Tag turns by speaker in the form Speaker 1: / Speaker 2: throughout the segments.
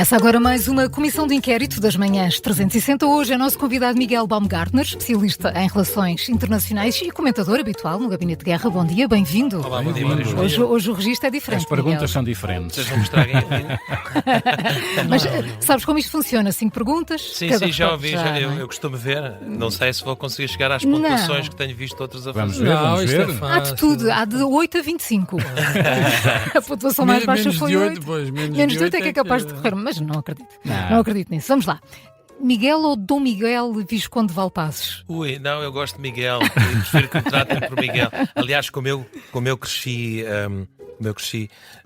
Speaker 1: Começa agora mais uma comissão de inquérito das manhãs 360. Hoje é nosso convidado Miguel Baumgartner, especialista em relações internacionais e comentador habitual no Gabinete de Guerra. Bom dia, bem-vindo.
Speaker 2: Olá, bom dia.
Speaker 1: Hoje o registro é diferente.
Speaker 2: As perguntas
Speaker 1: Miguel.
Speaker 2: são diferentes.
Speaker 3: Vocês não me estraguem.
Speaker 1: Mas sabes como isto funciona? 5 perguntas?
Speaker 3: Sim, já ouvi, eu costumo ver. Não sei se vou conseguir chegar às pontuações que tenho visto outros a fazer.
Speaker 2: Vamos ver.
Speaker 1: Há de tudo, há de 8 a 25. A pontuação mais baixa foi 8. Menos de 8 é que é capaz de correr, mas não acredito. Não acredito nisso. Vamos lá. Miguel ou Dom Miguel Visconde de Valpassos?
Speaker 3: Não, eu gosto de Miguel. Eu prefiro que me tratem por Miguel. Aliás, como eu cresci,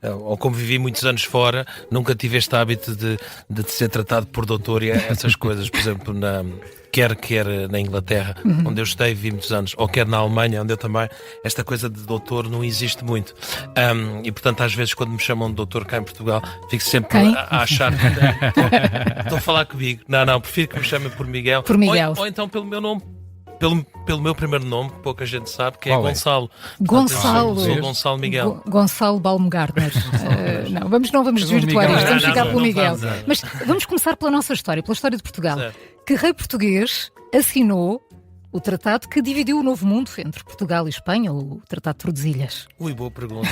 Speaker 3: ou como vivi muitos anos fora, nunca tive este hábito de ser tratado por doutor e essas coisas. Por exemplo, quer na Inglaterra, onde eu esteve, vivi muitos anos, ou quer na Alemanha, onde eu também, esta coisa de doutor não existe muito. E, portanto, às vezes, quando me chamam de doutor cá em Portugal, fico sempre a achar que estou a falar comigo. Não, prefiro que me chamem por Miguel.
Speaker 1: Por Miguel.
Speaker 3: Ou então pelo meu nome. Pelo meu primeiro nome, que pouca gente sabe, que é Gonçalo.
Speaker 1: Gonçalo.
Speaker 3: Sou Gonçalo Miguel.
Speaker 1: Gonçalo Baumgartner. Não vamos desvirtuar isto, vamos ficar pelo Miguel. Mas vamos começar pela nossa história, pela história de Portugal.
Speaker 3: Certo.
Speaker 1: Que rei português assinou o tratado que dividiu o Novo Mundo entre Portugal e Espanha, o Tratado de Tordesilhas?
Speaker 3: Boa pergunta.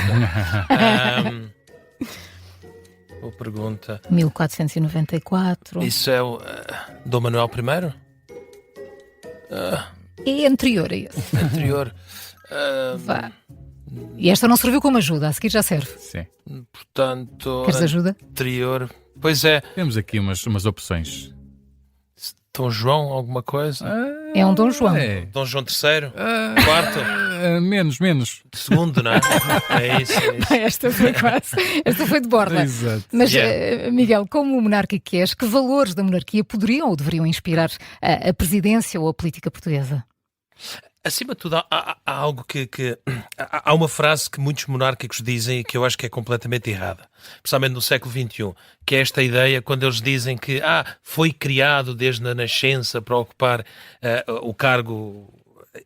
Speaker 3: Boa pergunta.
Speaker 1: 1494.
Speaker 3: Isso é o Dom Manuel I?
Speaker 1: É anterior a esse.
Speaker 3: Anterior.
Speaker 1: Vá. E esta não serviu como ajuda, a seguir já serve.
Speaker 2: Sim.
Speaker 3: Portanto,
Speaker 1: Queres ajuda?
Speaker 3: anterior. Pois é.
Speaker 2: Temos aqui umas opções.
Speaker 3: Dom João, alguma coisa?
Speaker 1: É um Dom João.
Speaker 2: É.
Speaker 3: Dom João III? Quarto?
Speaker 2: Menos.
Speaker 3: Segundo, não é? É isso.
Speaker 1: Esta foi quase. Esta foi de borda.
Speaker 2: Exato.
Speaker 1: Mas, Miguel, como monarca que és, que valores da monarquia poderiam ou deveriam inspirar a presidência ou a política portuguesa?
Speaker 3: Acima de tudo, há algo há uma frase que muitos monárquicos dizem e que eu acho que é completamente errada, principalmente no século XXI, que é esta ideia quando eles dizem que foi criado desde a nascença para ocupar o cargo.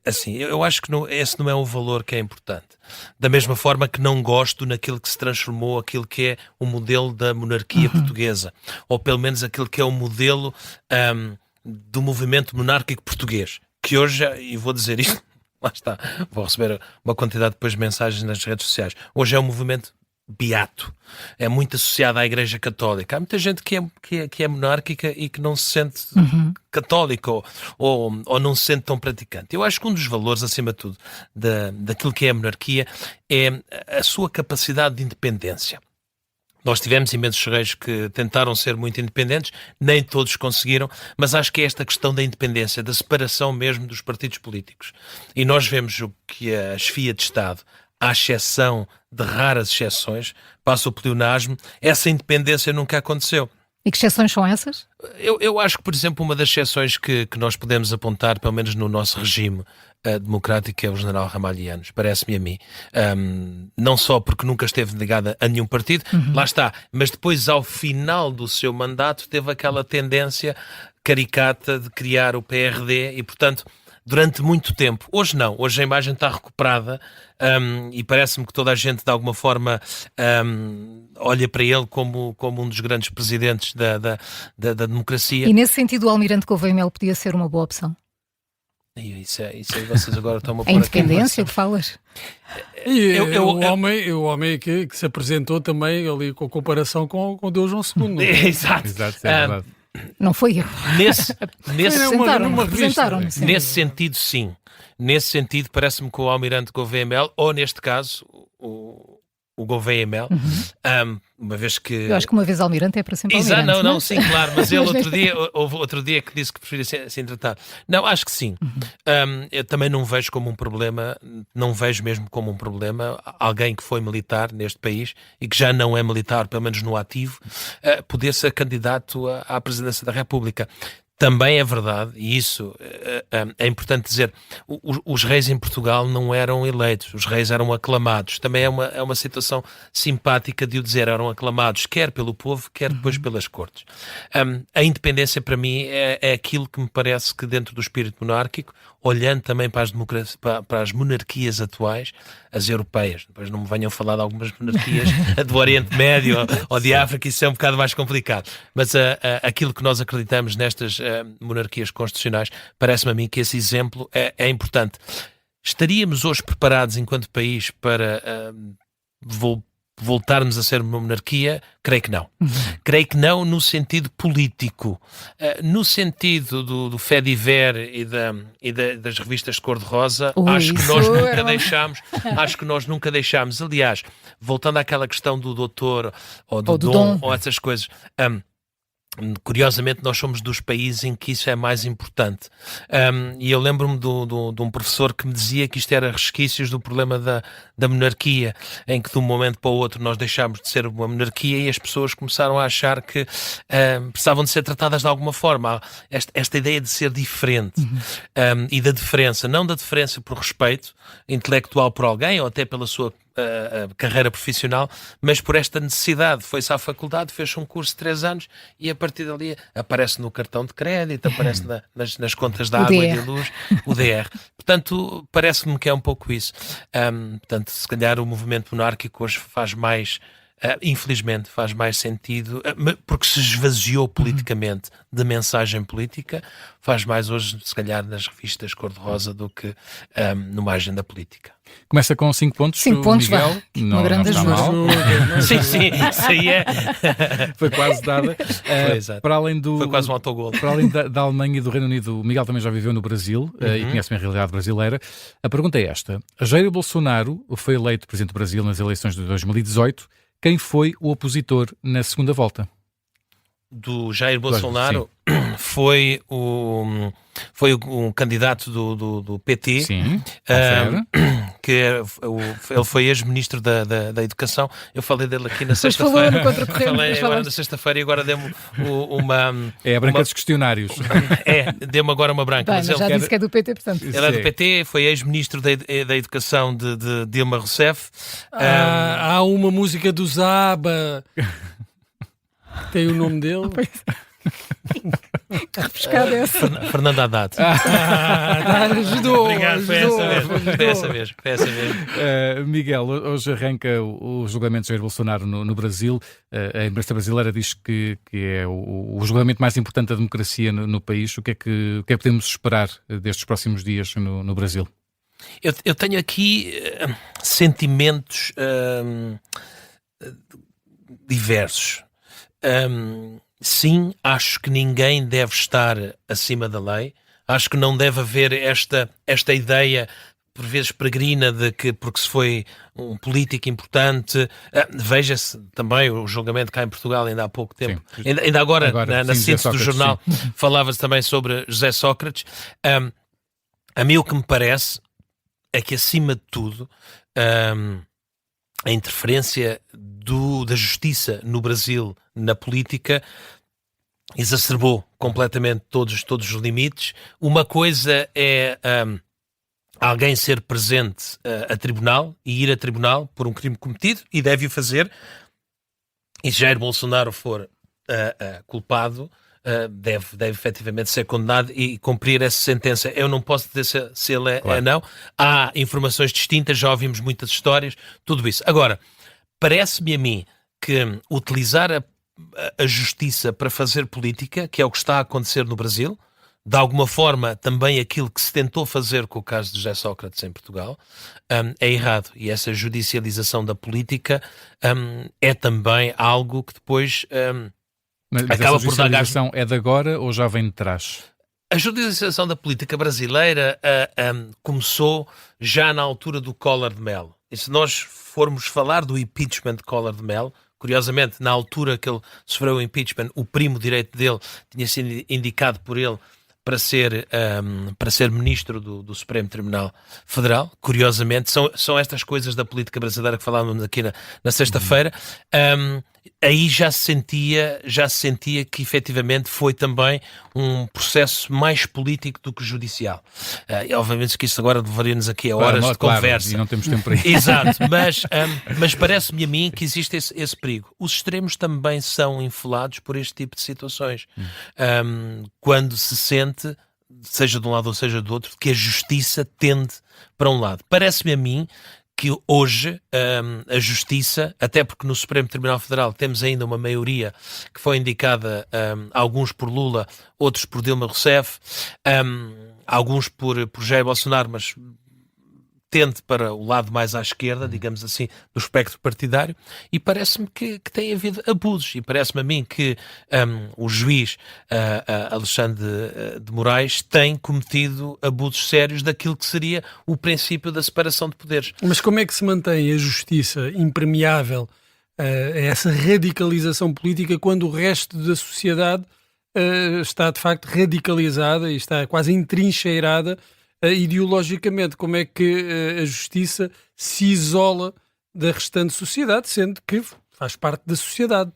Speaker 3: Assim, eu acho que esse não é um valor que é importante. Da mesma forma que não gosto naquilo que se transformou aquilo que é o modelo da monarquia portuguesa, ou pelo menos aquilo que é o modelo do movimento monárquico português. Que hoje, e vou dizer isto, lá está, vou receber uma quantidade depois de mensagens nas redes sociais. Hoje é um movimento beato, é muito associado à Igreja Católica. Há muita gente que é monárquica e que não se sente católica ou não se sente tão praticante. Eu acho que um dos valores, acima de tudo, daquilo que é a monarquia é a sua capacidade de independência. Nós tivemos imensos reis que tentaram ser muito independentes, nem todos conseguiram, mas acho que é esta questão da independência, da separação mesmo dos partidos políticos. E nós vemos o que a chefia de Estado, à exceção de raras exceções, passa o pleonasmo, essa independência nunca aconteceu.
Speaker 1: E que exceções são essas?
Speaker 3: Eu acho que, por exemplo, uma das exceções que nós podemos apontar, pelo menos no nosso regime democrático, é o general Ramalhianos, parece-me a mim. Não só porque nunca esteve ligada a nenhum partido, lá está, mas depois, ao final do seu mandato, teve aquela tendência caricata de criar o PRD e, portanto, durante muito tempo. Hoje não, hoje a imagem está recuperada e parece-me que toda a gente de alguma forma olha para ele como um dos grandes presidentes da democracia.
Speaker 1: E nesse sentido o Almirante Gouveia Melo podia ser uma boa opção?
Speaker 3: Isso aí vocês agora estão a pôr
Speaker 1: a independência que falas?
Speaker 4: O homem que se apresentou também ali com comparação com Dom João II.
Speaker 3: Exato.
Speaker 2: Exato, é verdade.
Speaker 1: Não foi erro.
Speaker 3: Nesse sentido, sim. Nesse sentido, parece-me que o Almirante Gouveia Melo, ou neste caso, o Gouveia Melo, uma vez que...
Speaker 1: Eu acho que uma vez Almirante é para sempre Almirante.
Speaker 3: Sim, claro, mas ele houve outro dia que disse que preferia ser assim tratado. Não, acho que sim. Eu também não vejo como um problema, não vejo mesmo como um problema alguém que foi militar neste país e que já não é militar, pelo menos no ativo, poder ser candidato à presidência da República. Também é verdade, e isso é importante dizer, os reis em Portugal não eram eleitos, os reis eram aclamados. Também é uma situação simpática de o dizer, eram aclamados quer pelo povo, quer depois pelas cortes. A independência para mim é aquilo que me parece que dentro do espírito monárquico, olhando também para as monarquias atuais, as europeias. Depois não me venham falar de algumas monarquias do Oriente Médio ou de África, isso é um bocado mais complicado. Mas aquilo que nós acreditamos nestas monarquias constitucionais, parece-me a mim que esse exemplo é importante. Estaríamos hoje preparados enquanto país para voltarmos a ser uma monarquia? Creio que não. Creio que não no sentido político. No sentido do Fediver e das revistas de cor-de-rosa, acho que nós nunca deixámos. Aliás, voltando àquela questão do doutor ou do dom ou essas coisas... curiosamente, nós somos dos países em que isso é mais importante. E eu lembro-me de um professor que me dizia que isto era resquícios do problema da monarquia, em que de um momento para o outro nós deixámos de ser uma monarquia e as pessoas começaram a achar que precisavam de ser tratadas de alguma forma. Esta ideia de ser diferente e da diferença, não da diferença por respeito intelectual por alguém ou até pela sua carreira profissional, mas por esta necessidade. Foi-se à faculdade, fez um curso de 3 anos e a partir dali aparece no cartão de crédito, aparece nas contas da água e da luz, o DR. Portanto, parece-me que é um pouco isso. Portanto, se calhar o movimento monárquico hoje faz mais, infelizmente, faz mais sentido, porque se esvaziou politicamente de mensagem política, faz mais hoje, se calhar, nas revistas cor-de-rosa do que numa agenda política.
Speaker 2: Começa com 5 pontos.
Speaker 1: 5 pontos,
Speaker 2: Miguel.
Speaker 1: Uma grande ajuda.
Speaker 3: Sim, isso aí é.
Speaker 2: Foi quase dada. Para além
Speaker 3: Foi quase um autogol.
Speaker 2: Para além da Alemanha e do Reino Unido, o Miguel também já viveu no Brasil e conhece bem a realidade brasileira. A pergunta é esta. Jair Bolsonaro foi eleito presidente do Brasil nas eleições de 2018. Quem foi o opositor na segunda volta?
Speaker 3: Do Jair Bolsonaro foi um candidato do PT.
Speaker 2: Sim,
Speaker 3: que ele foi ex-ministro da Educação. Eu falei dele aqui na sexta-feira.
Speaker 1: Falou no Contra-Corrente.
Speaker 3: Falei agora na sexta-feira e agora deu-me uma...
Speaker 2: É a branca dos questionários.
Speaker 3: Deu-me agora uma branca.
Speaker 1: Bem, mas já disse que é do PT, portanto.
Speaker 3: Ele é do PT, foi ex-ministro da Educação de Dilma Rousseff.
Speaker 4: Há uma música do Zaba... Tem o nome dele?
Speaker 1: Que refrescada é essa?
Speaker 3: Fernando Haddad.
Speaker 4: Ajudou.
Speaker 3: Obrigado, foi essa mesmo.
Speaker 2: Miguel, hoje arranca o julgamento de Jair Bolsonaro no Brasil. A imprensa brasileira diz que é o julgamento mais importante da democracia no país. O que é que podemos esperar destes próximos dias no Brasil?
Speaker 3: Eu tenho aqui sentimentos diversos. Sim, acho que ninguém deve estar acima da lei. Acho que não deve haver esta ideia, por vezes peregrina, de que porque se foi um político importante... Veja-se também o julgamento cá em Portugal ainda há pouco tempo. Ainda agora na síntese do jornal, falava-se também sobre José Sócrates. A mim o que me parece é que, acima de tudo, a interferência da justiça no Brasil na política exacerbou completamente todos os limites. Uma coisa é alguém ser presente a tribunal e ir a tribunal por um crime cometido, e deve o fazer, e se Jair Bolsonaro for culpado, deve efetivamente ser condenado e cumprir essa sentença. Eu não posso dizer se ele é não. Há informações distintas, já ouvimos muitas histórias, tudo isso. Agora, parece-me a mim que utilizar a justiça para fazer política, que é o que está a acontecer no Brasil, de alguma forma também aquilo que se tentou fazer com o caso de José Sócrates em Portugal, é errado. E essa judicialização da política é também algo que depois
Speaker 2: mas
Speaker 3: acaba
Speaker 2: essa
Speaker 3: por dar gás.
Speaker 2: É de agora ou já vem de trás?
Speaker 3: A judicialização da política brasileira começou já na altura do Collor de Mello. E se nós formos falar do impeachment de Collor de Mello, curiosamente, na altura que ele sofreu o impeachment, o primo direito dele tinha sido indicado por ele para ser ministro do Supremo Tribunal Federal. Curiosamente, são estas coisas da política brasileira que falávamos aqui na sexta-feira. Aí já se sentia que efetivamente foi também um processo mais político do que judicial. E obviamente que isso agora levaria-nos aqui a horas de conversa.
Speaker 2: E não temos tempo para isso.
Speaker 3: Exato, mas parece-me a mim que existe esse perigo. Os extremos também são inflados por este tipo de situações. Quando se sente seja de um lado ou seja do outro, que a justiça tende para um lado. Parece-me a mim que hoje a Justiça, até porque no Supremo Tribunal Federal temos ainda uma maioria que foi indicada, alguns por Lula, outros por Dilma Rousseff, alguns por Jair Bolsonaro, mas tende para o lado mais à esquerda, digamos assim, do espectro partidário, e parece-me que tem havido abusos, e parece-me a mim que o juiz Alexandre de Moraes tem cometido abusos sérios daquilo que seria o princípio da separação de poderes.
Speaker 4: Mas como é que se mantém a justiça impermeável a essa radicalização política quando o resto da sociedade está de facto radicalizada e está quase entrincheirada ideologicamente? Como é que a justiça se isola da restante sociedade, sendo que faz parte da sociedade?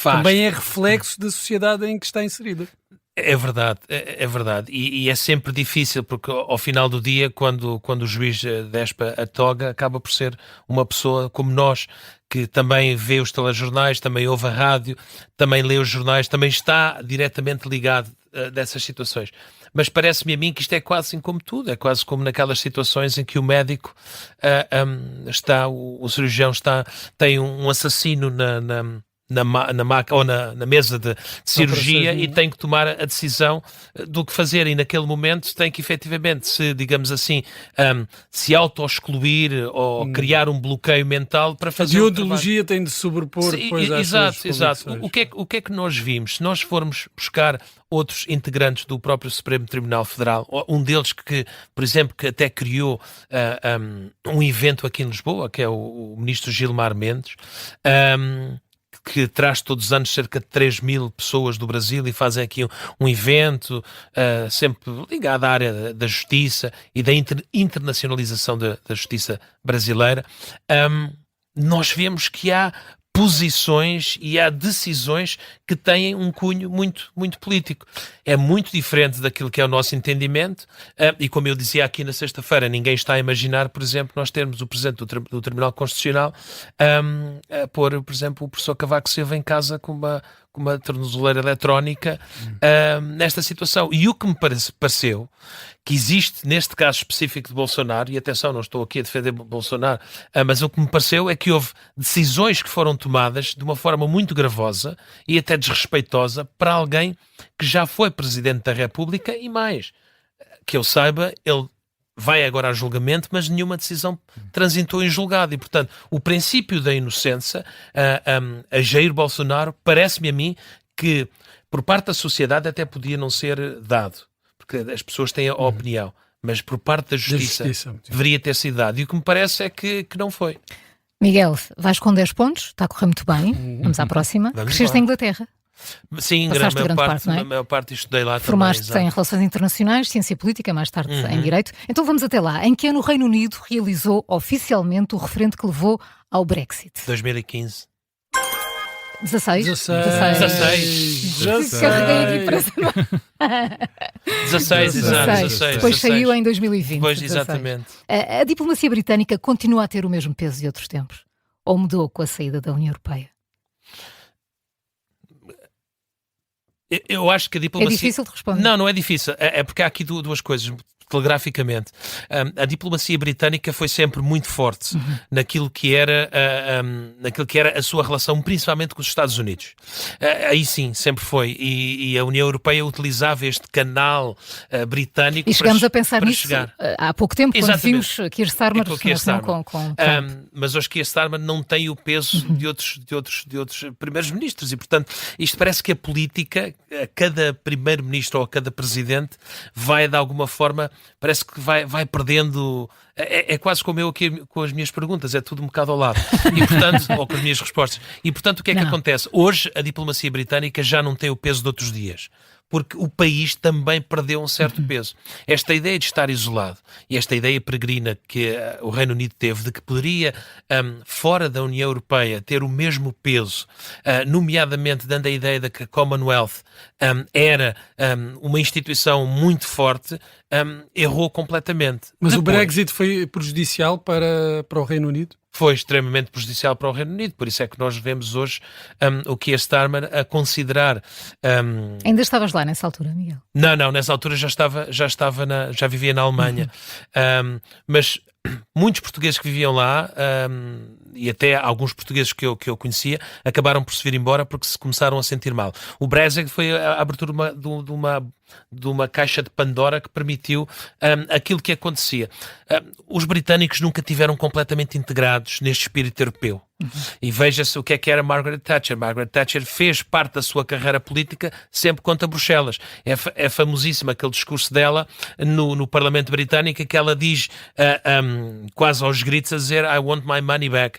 Speaker 4: Também é reflexo da sociedade em que está inserida.
Speaker 3: É verdade, é verdade. E é sempre difícil, porque ao final do dia, quando o juiz despa a toga, acaba por ser uma pessoa como nós, que também vê os telejornais, também ouve a rádio, também lê os jornais, também está diretamente ligado dessas situações. Mas parece-me a mim que isto é quase assim como tudo, é quase como naquelas situações em que o médico o cirurgião tem um assassino na mesa de cirurgia e tem que tomar a decisão do que fazer, e naquele momento tem que efetivamente digamos assim, se auto-excluir ou criar um bloqueio mental para fazer
Speaker 4: a ideologia tem de sobrepor depois às suas convicções.
Speaker 3: Exato. O que é que nós vimos? Se nós formos buscar outros integrantes do próprio Supremo Tribunal Federal, um deles que, por exemplo, que até criou um evento aqui em Lisboa, que é o ministro Gilmar Mendes, que traz todos os anos cerca de 3.000 pessoas do Brasil e fazem aqui um evento sempre ligado à área da justiça e da internacionalização da justiça brasileira. Nós vemos que há posições e há decisões que têm um cunho muito, muito político. É muito diferente daquilo que é o nosso entendimento e, como eu dizia aqui na sexta-feira, ninguém está a imaginar, por exemplo, nós termos o Presidente do Tribunal Constitucional a pôr, por exemplo, o professor Cavaco Silva em casa com uma tornozeleira eletrónica nesta situação. E o que me pareceu que existe neste caso específico de Bolsonaro, e atenção, não estou aqui a defender Bolsonaro, mas o que me pareceu é que houve decisões que foram tomadas de uma forma muito gravosa e até desrespeitosa para alguém que já foi Presidente da República e mais, que eu saiba, ele vai agora a julgamento, mas nenhuma decisão transitou em julgado. E, portanto, o princípio da inocência a Jair Bolsonaro, parece-me a mim que, por parte da sociedade, até podia não ser dado, porque as pessoas têm a opinião, mas por parte da justiça deveria ter sido dado. E o que me parece é que não foi.
Speaker 1: Miguel, vais com 10 pontos, está a correr muito bem. Vamos à próxima. Cresceste em Inglaterra.
Speaker 3: Sim, a maior parte estudei lá.
Speaker 1: Formaste em Relações Internacionais, Ciência Política, mais tarde em Direito. Então vamos até lá. Em que ano o Reino Unido realizou oficialmente o referendo que levou ao Brexit?
Speaker 3: 2015.
Speaker 1: 16.
Speaker 4: Carreguei
Speaker 1: aqui para
Speaker 3: 16, exato.
Speaker 1: Depois saiu em 2020.
Speaker 3: Pois, exatamente.
Speaker 1: A diplomacia britânica continua a ter o mesmo peso de outros tempos? Ou mudou com a saída da União Europeia?
Speaker 3: Eu acho que a diplomacia...
Speaker 1: É difícil de responder.
Speaker 3: Não é difícil. É porque há aqui duas coisas, telegraficamente. A diplomacia britânica foi sempre muito forte naquilo que era a sua relação, principalmente com os Estados Unidos. Aí sim, sempre foi. E a União Europeia utilizava este canal britânico
Speaker 1: e chegamos a pensar nisso
Speaker 3: chegar.
Speaker 1: Há pouco tempo, quando vimos Keir Starmer com
Speaker 3: mas hoje Keir Starmer não tem o peso de outros primeiros-ministros e, portanto, isto parece que a política, a cada primeiro-ministro ou a cada presidente, vai de alguma forma, parece que vai perdendo. É quase como eu aqui com as minhas perguntas, é tudo um bocado ao lado. E, portanto, ou com as minhas respostas. E, portanto, o que é que acontece? Hoje a diplomacia britânica já não tem o peso de outros dias, porque o país também perdeu um certo peso. Esta ideia de estar isolado e esta ideia peregrina que o Reino Unido teve de que poderia, fora da União Europeia, ter o mesmo peso, nomeadamente dando a ideia de que a Commonwealth era uma instituição muito forte, errou completamente.
Speaker 4: Mas depois, o Brexit foi prejudicial para o Reino Unido?
Speaker 3: foi extremamente prejudicial para o Reino Unido. Por isso é que nós vemos hoje o Keir Starmer a considerar...
Speaker 1: Ainda estavas lá nessa altura, Miguel?
Speaker 3: Não, nessa altura já vivia na Alemanha. Mas muitos portugueses que viviam lá, e até alguns portugueses que eu conhecia, acabaram por se vir embora porque se começaram a sentir mal. O Brexit foi a abertura de uma caixa de Pandora que permitiu aquilo que acontecia. Os britânicos nunca tiveram completamente integrados neste espírito europeu. E veja-se o que era Margaret Thatcher. Margaret Thatcher fez parte da sua carreira política sempre contra Bruxelas. É famosíssimo aquele discurso dela no Parlamento Britânico, que ela diz quase aos gritos a dizer I want my money back.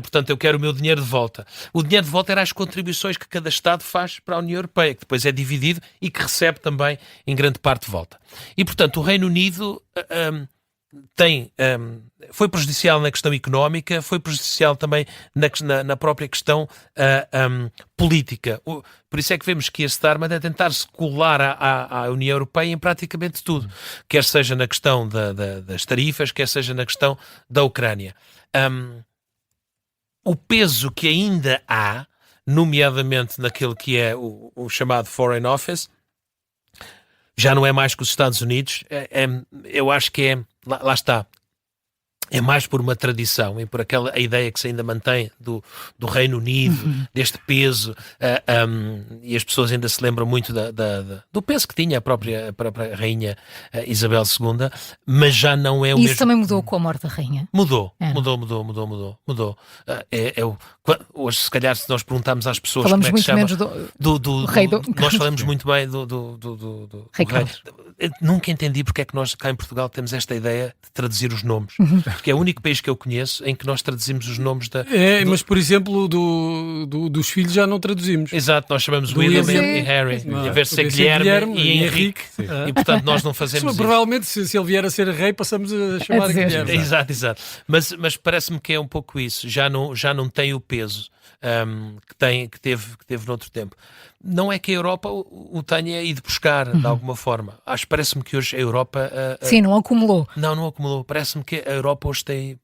Speaker 3: Portanto, eu quero o meu dinheiro de volta. O dinheiro de volta era as contribuições que cada Estado faz para a União Europeia, que depois é dividido e que recebe também em grande parte de volta. E, portanto, o Reino Unido... foi prejudicial na questão económica, foi prejudicial também na própria questão política. Por isso é que vemos que este Starmer é tentar-se colar à União Europeia em praticamente tudo, quer seja na questão das tarifas, quer seja na questão da Ucrânia. O peso que ainda há, nomeadamente naquele que é o chamado Foreign Office, já não é mais que os Estados Unidos. Eu acho que lá está. É mais por uma tradição e por a ideia que se ainda mantém do Reino Unido, deste peso, e as pessoas ainda se lembram muito do peso que tinha a própria Rainha Isabel II, mas já não é o mesmo.
Speaker 1: Isso também mudou com a morte da Rainha?
Speaker 3: Mudou. Hoje, se calhar, se nós perguntarmos às pessoas
Speaker 1: falamos
Speaker 3: como é que se chama...
Speaker 1: Falamos muito menos do rei.
Speaker 3: Nós falamos muito bem do rei. Nunca entendi porque é que nós cá em Portugal temos esta ideia de traduzir os nomes. Porque é o único país que eu conheço em que nós traduzimos os nomes
Speaker 4: mas por exemplo dos filhos já não traduzimos.
Speaker 3: Exato, nós chamamos William e Harry, em vez de ser Guilherme e Henrique. E portanto nós não fazemos isso.
Speaker 4: Provavelmente se ele vier a ser rei passamos a chamar Guilherme.
Speaker 3: Exato. Mas parece-me que é um pouco isso. Já não tem o peso que teve noutro tempo. Não é que a Europa o tenha ido buscar de alguma forma. Parece-me que hoje a Europa...
Speaker 1: Sim, não acumulou.
Speaker 3: Não acumulou. Parece-me que a Europa hoje tem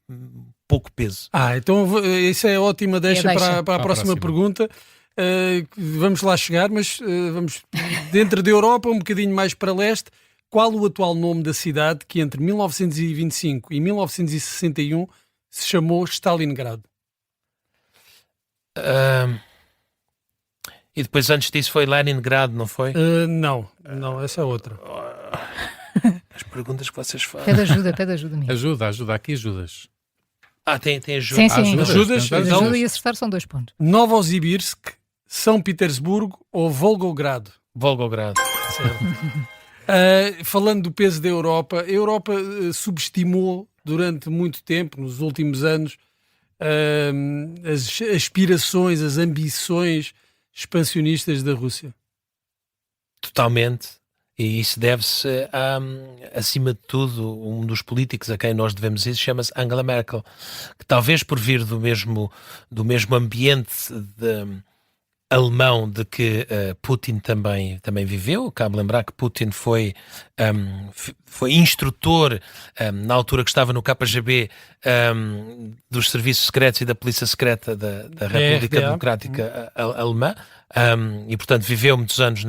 Speaker 3: pouco peso.
Speaker 4: Então isso é ótima deixa. Para a próxima pergunta. Vamos lá chegar, mas vamos dentro da Europa, um bocadinho mais para leste. Qual o atual nome da cidade que entre 1925 e 1961 se chamou Stalingrado?
Speaker 3: E depois antes disso foi Leningrado, não foi?
Speaker 4: Não, essa é outra.
Speaker 3: As perguntas que vocês fazem.
Speaker 1: Pede ajuda, amigo.
Speaker 2: Ajuda, aqui ajudas.
Speaker 3: Tem ajuda.
Speaker 1: Sim.
Speaker 4: Ajuda
Speaker 1: e acertar são 2 pontos.
Speaker 4: Novosibirsk, São Petersburgo ou Volgogrado?
Speaker 3: Volgogrado.
Speaker 4: Falando do peso da Europa, a Europa subestimou durante muito tempo, nos últimos anos, as aspirações, as ambições expansionistas da Rússia.
Speaker 3: Totalmente. E isso deve-se, acima de tudo, um dos políticos a quem nós devemos isso chama-se Angela Merkel, que talvez por vir do mesmo ambiente alemão de que Putin também viveu. Cabe lembrar que Putin foi instrutor, na altura que estava no KGB, dos serviços secretos e da polícia secreta da República Democrática Alemã, e portanto viveu muitos anos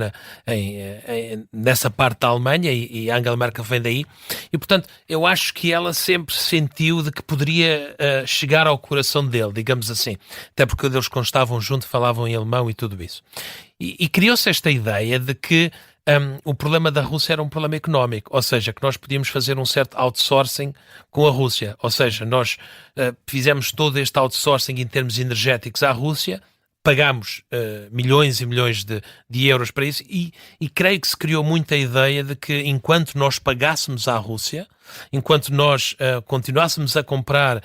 Speaker 3: nessa parte da Alemanha, e Angela Merkel vem daí, e portanto eu acho que ela sempre sentiu de que poderia chegar ao coração dele, digamos assim, até porque eles quando estavam juntos falavam em alemão e tudo isso, e criou-se esta ideia de que o problema da Rússia era um problema económico, ou seja, que nós podíamos fazer um certo outsourcing com a Rússia, ou seja, nós fizemos todo este outsourcing em termos energéticos à Rússia, pagámos milhões e milhões de euros para isso, e creio que se criou muita ideia de que enquanto nós pagássemos à Rússia, enquanto nós continuássemos a comprar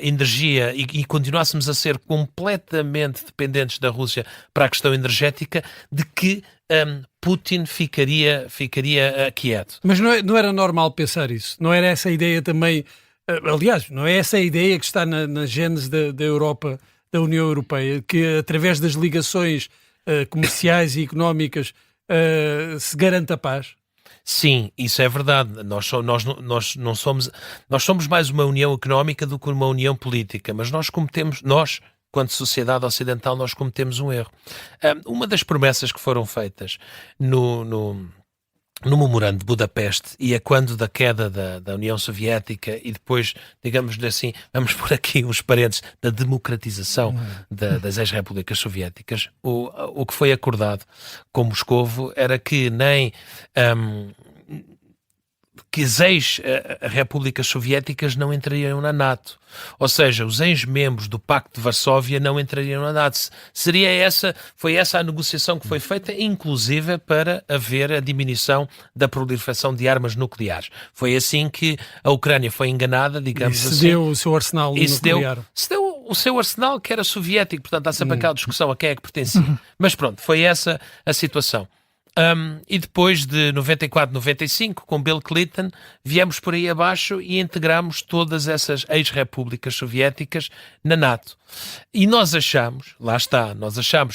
Speaker 3: energia e continuássemos a ser completamente dependentes da Rússia para a questão energética, de que Putin ficaria quieto.
Speaker 4: Mas não era normal pensar isso? Não era essa a ideia também? Aliás, não é essa a ideia que está na gênese da Europa, da União Europeia, que através das ligações comerciais e económicas se garante a paz?
Speaker 3: Sim, isso é verdade. Nós somos mais uma união económica do que uma união política, mas nós, quanto sociedade ocidental, nós cometemos um erro. Uma das promessas que foram feitas no memorando de Budapeste, e é quando da queda da União Soviética e depois, digamos assim, vamos por aqui uns parênteses, da democratização das ex-repúblicas soviéticas, o que foi acordado com Moscovo era que nem que as ex-repúblicas soviéticas não entrariam na NATO. Ou seja, os ex-membros do Pacto de Varsóvia não entrariam na NATO. Foi essa a negociação que foi feita, inclusive para haver a diminuição da proliferação de armas nucleares. Foi assim que a Ucrânia foi enganada, digamos assim.
Speaker 4: E cedeu o seu arsenal nuclear.
Speaker 3: Cedeu o seu arsenal, que era soviético, portanto há sempre aquela discussão a quem é que pertencia. Mas pronto, foi essa a situação. E depois de 94, 95, com Bill Clinton, viemos por aí abaixo e integramos todas essas ex-repúblicas soviéticas na NATO. E nós achamos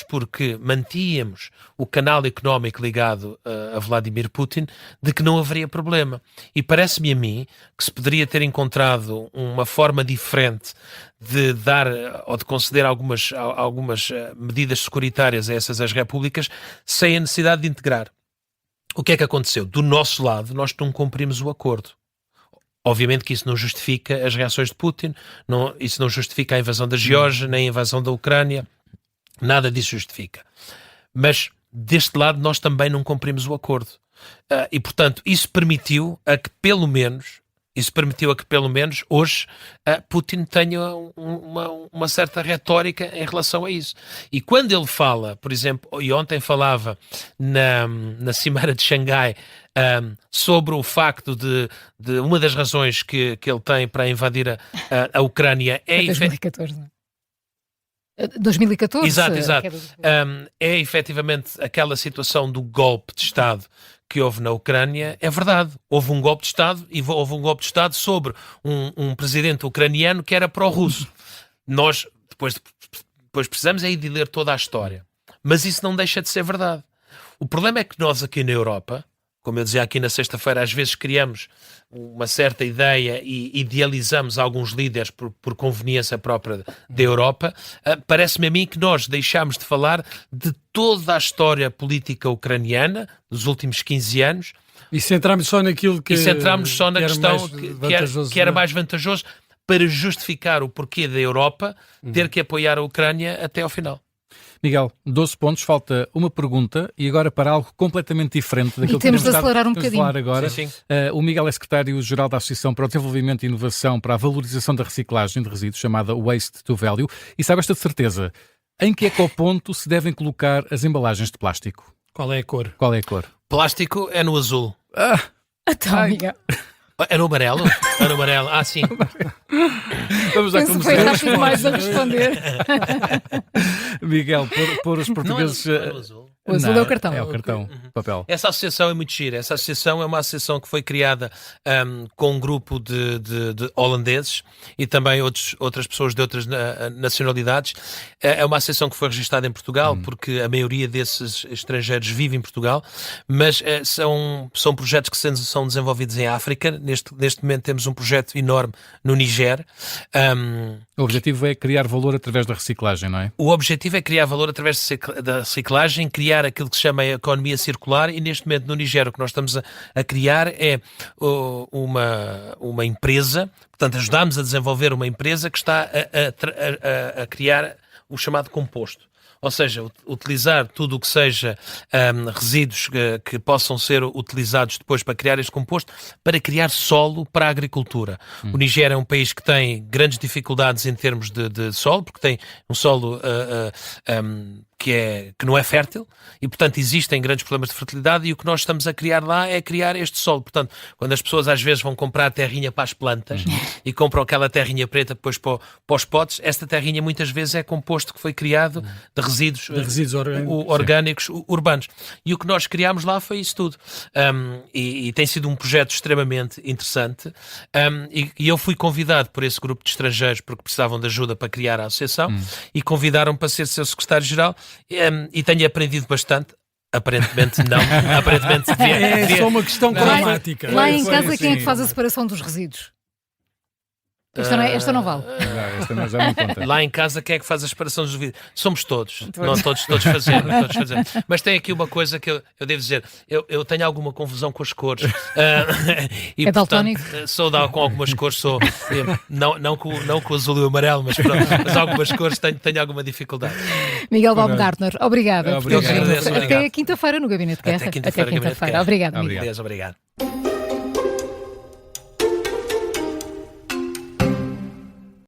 Speaker 3: porque mantínhamos o canal económico ligado a Vladimir Putin, de que não haveria problema. E parece-me a mim que se poderia ter encontrado uma forma diferente de dar ou de conceder algumas medidas securitárias a essas ex-repúblicas sem a necessidade de integrar. O que é que aconteceu? Do nosso lado, nós não cumprimos o acordo. Obviamente que isso não justifica as reações de Putin, isso não justifica a invasão da Geórgia, nem a invasão da Ucrânia, nada disso justifica. Mas deste lado nós também não cumprimos o acordo. E, portanto, isso permitiu a que pelo menos hoje Putin tenha uma certa retórica em relação a isso. E quando ele fala, por exemplo, e ontem falava na Cimeira de Xangai, sobre o facto de uma das razões que ele tem para invadir a Ucrânia é...
Speaker 1: 2014, não é? 2014?
Speaker 3: Exato. É efetivamente aquela situação do golpe de Estado que houve na Ucrânia. É verdade, houve um golpe de Estado e houve um golpe de Estado sobre um presidente ucraniano que era pró-russo. Nós depois precisamos aí de ler toda a história, mas isso não deixa de ser verdade. O problema é que nós aqui na Europa, como eu dizia aqui na sexta-feira, às vezes criamos uma certa ideia e idealizamos alguns líderes por conveniência própria da Europa. Parece-me a mim que nós deixamos de falar de toda a história política ucraniana dos últimos 15 anos.
Speaker 4: E centramos só naquilo que...
Speaker 3: E centramos só na questão que era mais vantajoso para justificar o porquê da Europa ter que apoiar a Ucrânia até ao final.
Speaker 2: Miguel, 12 pontos, falta uma pergunta e agora para algo completamente diferente daquilo que
Speaker 1: temos de acelerar um bocadinho.
Speaker 2: Falar agora.
Speaker 3: Sim.
Speaker 2: O Miguel é secretário-geral da Associação para o Desenvolvimento e Inovação para a Valorização da Reciclagem de Resíduos, chamada Waste to Value, e sabe esta de certeza, em que ecoponto se devem colocar as embalagens de plástico?
Speaker 4: Qual é a cor?
Speaker 3: Plástico é no azul.
Speaker 1: Então, Miguel.
Speaker 3: É no amarelo? É no amarelo. Sim.
Speaker 2: Vamos lá
Speaker 1: começar. Foi rápido mais a responder.
Speaker 2: Miguel, por os portugueses...
Speaker 3: Não é no azul.
Speaker 1: O azul é o cartão.
Speaker 2: É o cartão, papel.
Speaker 3: Essa associação é muito gira. Essa associação é uma associação que foi criada com um grupo de holandeses e também outras pessoas de outras nacionalidades. É uma associação que foi registada em Portugal, porque a maioria desses estrangeiros vive em Portugal, mas são projetos que são desenvolvidos em África. Neste momento temos um projeto enorme no Níger.
Speaker 2: O objetivo é criar valor através da reciclagem, não é?
Speaker 3: O objetivo é criar valor através da reciclagem, criar aquilo que se chama a economia circular, e neste momento no Níger o que nós estamos a criar é uma empresa, portanto ajudamos a desenvolver uma empresa que está a criar o chamado composto. Ou seja, utilizar tudo o que seja resíduos que possam ser utilizados depois para criar este composto, para criar solo para a agricultura. O Níger é um país que tem grandes dificuldades em termos de solo, porque tem um solo que não é fértil e, portanto, existem grandes problemas de fertilidade, e o que nós estamos a criar lá é criar este solo. Portanto, quando as pessoas às vezes vão comprar terrinha para as plantas e compram aquela terrinha preta depois para os potes, esta terrinha muitas vezes é composto que foi criado de resíduos orgânicos urbanos. E o que nós criámos lá foi isso tudo. E tem sido um projeto extremamente interessante. E eu fui convidado por esse grupo de estrangeiros porque precisavam de ajuda para criar a associação e convidaram-me para ser seu secretário-geral. E tenho aprendido bastante. Aparentemente não. Aparentemente
Speaker 4: É só uma questão cromática.
Speaker 1: Lá em casa, quem é que faz a separação dos resíduos? Esta não vale.
Speaker 2: Esta já não conta.
Speaker 3: Lá em casa, quem é que faz a separação dos vidros? Somos todos. Não todos fazemos. Mas tem aqui uma coisa que eu devo dizer. Eu tenho alguma confusão com as cores. E,
Speaker 1: é daltónico?
Speaker 3: Sou com algumas cores. Não com o azul e o amarelo, mas algumas cores tenho alguma dificuldade.
Speaker 1: Miguel Baumgartner, obrigada.
Speaker 2: Obrigado.
Speaker 1: Até quinta-feira no Gabinete de Guerra.
Speaker 3: Até quinta-feira.
Speaker 1: Obrigado,
Speaker 3: Obrigado.